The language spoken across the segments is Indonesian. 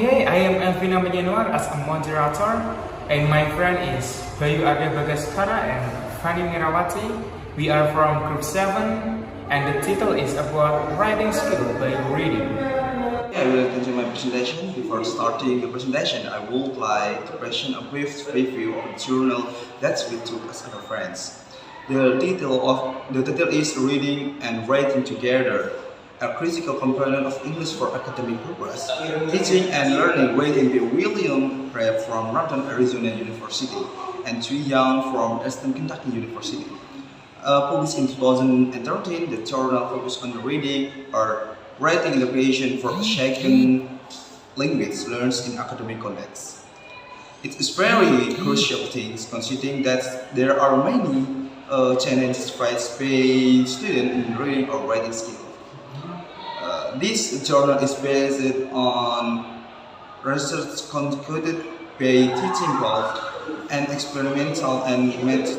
Okay, I am Elvina Menyanuar as a moderator, and my friend is Bayu Arya Bagaskara and Fani Mirawati. We are from Group 7, and the title is about writing skill by reading. I will continue my presentation. Before starting the presentation, I would like to present a brief review of the journal that we took as our friends. The title is Reading and Writing Together, a critical component of English for academic purpose, teaching and learning written by William Prep from Northern Arizona University and Cui Young from Eastern Kentucky University. Published in 2013, the journal focused on reading or writing education for a second language learned in academic context. It is very crucial thing considering that there are many challenges faced by students in reading or writing skills. This journal is based on research conducted by Teaching Gulf and experimental and method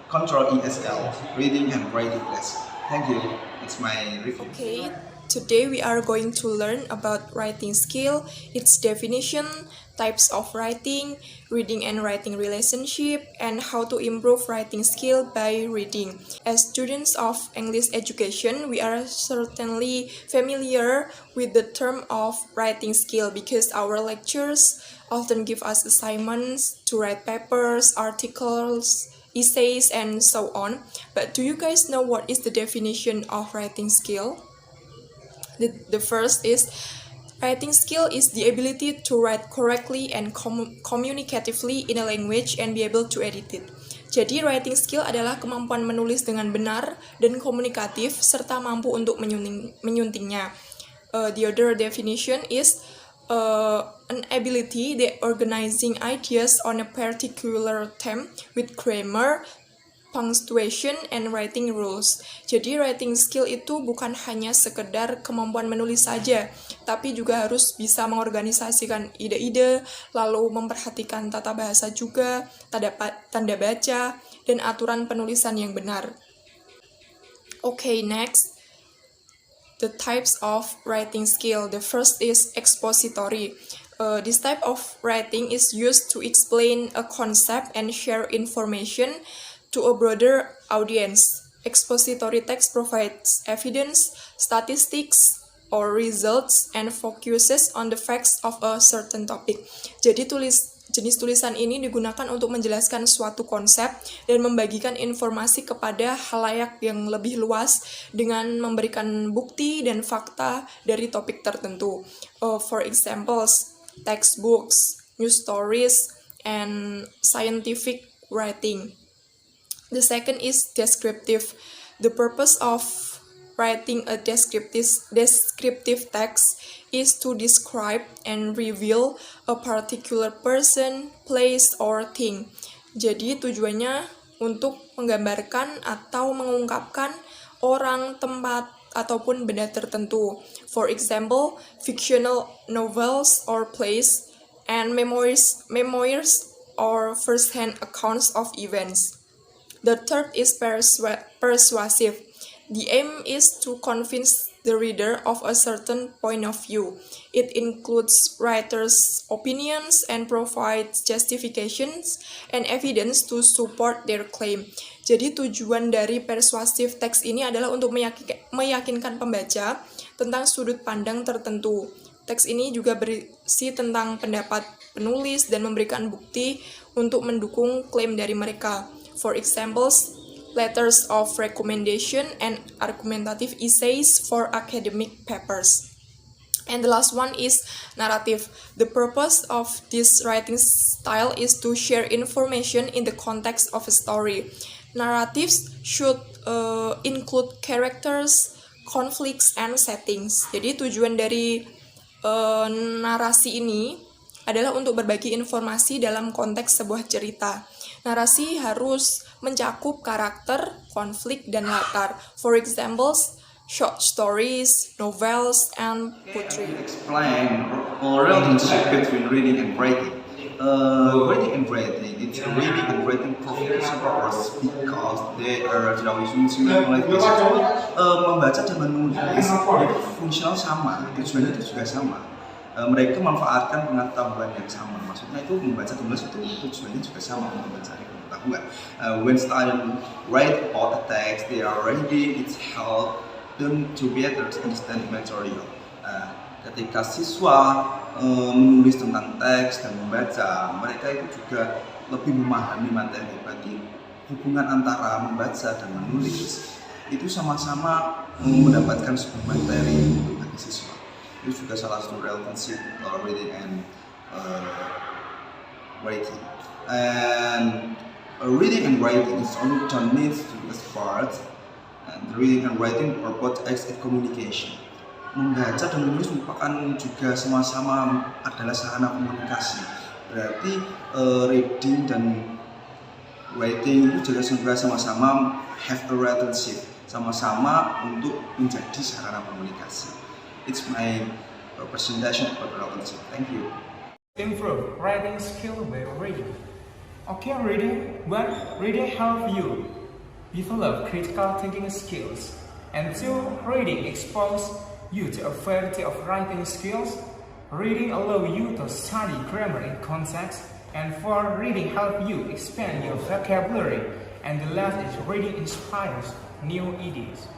control ESL, reading and writing class. Thank you. It's my review. Okay, today we are going to learn about writing skill, its definition, types of writing, reading and writing relationship, and how to improve writing skill by reading. As students of English education, we are certainly familiar with the term of writing skill because our lectures often give us assignments to write papers, articles, essays, and so on. But do you guys know what is the definition of writing skill? The first is writing skill is the ability to write correctly and communicatively in a language and be able to edit it. Jadi writing skill adalah kemampuan menulis dengan benar dan komunikatif serta mampu untuk menyuntingnya. The other definition is an ability that organizing ideas on a particular theme with grammar, punctuation, and writing rules. Jadi writing skill itu bukan hanya sekedar kemampuan menulis saja, tapi juga harus bisa mengorganisasikan ide-ide, lalu memperhatikan tata bahasa juga, tanda baca, dan aturan penulisan yang benar. Okay, next. The types of writing skill. The first is expository. This type of writing is used to explain a concept and share information to a broader audience. Expository text provides evidence, statistics, or results and focuses on the facts of a certain topic. Jadi jenis tulisan ini digunakan untuk menjelaskan suatu konsep dan membagikan informasi kepada khalayak yang lebih luas dengan memberikan bukti dan fakta dari topik tertentu. For examples, textbooks, news stories, and scientific writing. The second is descriptive. The purpose of writing a descriptive text is to describe and reveal a particular person, place, or thing. Jadi tujuannya untuk menggambarkan atau mengungkapkan orang, tempat, ataupun benda tertentu. For example, fictional novels or plays, and memoirs or first-hand accounts of events. The third is persuasive. The aim is to convince the reader of a certain point of view. It includes writers' opinions and provides justifications and evidence to support their claim. Jadi tujuan dari persuasive text ini adalah untuk meyakinkan pembaca tentang sudut pandang tertentu. Teks ini juga berisi tentang pendapat penulis dan memberikan bukti untuk mendukung klaim dari mereka. For examples, letters of recommendation and argumentative essays for academic papers. And the last one is narrative. The purpose of this writing style is to share information in the context of a story. Narratives should include characters, conflicts, and settings. Jadi tujuan dari narasi ini adalah untuk berbagi informasi dalam konteks sebuah cerita. Narasi harus mencakup karakter, konflik, dan latar. For examples, short stories, novels, and poetry. Explain a relationship between reading and writing. Reading and writing, it's reading and writing profession purpose because they are membaca dan menulis itu fungsional sama, tujuannya itu juga sama. mereka memanfaatkan pengetahuan yang sama. Maksudnya itu membaca dan menulis itu tujuannya juga sama untuk mencari pengetahuan. When students write about a text, they are reading it help them to better understand material. Ketika siswa menulis tentang teks dan membaca, mereka itu juga lebih memahami materi. Berarti hubungan antara membaca dan menulis itu sama-sama mendapatkan sebuah materi bagi siswa. Itu juga salah satu relationship reading and writing. And reading and writing is only don't need to be part. And reading and writing are both acts of communication. Membaca dan menulis merupakan juga sama-sama adalah sarana komunikasi. Berarti reading dan writing itu juga sama-sama have a relationship, sama-sama untuk menjadi sarana komunikasi. It's my presentation about relationship. Thank you. Improve writing skill by reading. Okay, reading. 1. Reading help you develop critical thinking skills. And 2. Reading expose you to a variety of writing skills. Reading allow you to study grammar in context. And 4. Reading help you expand your vocabulary. And the last is reading inspires new ideas.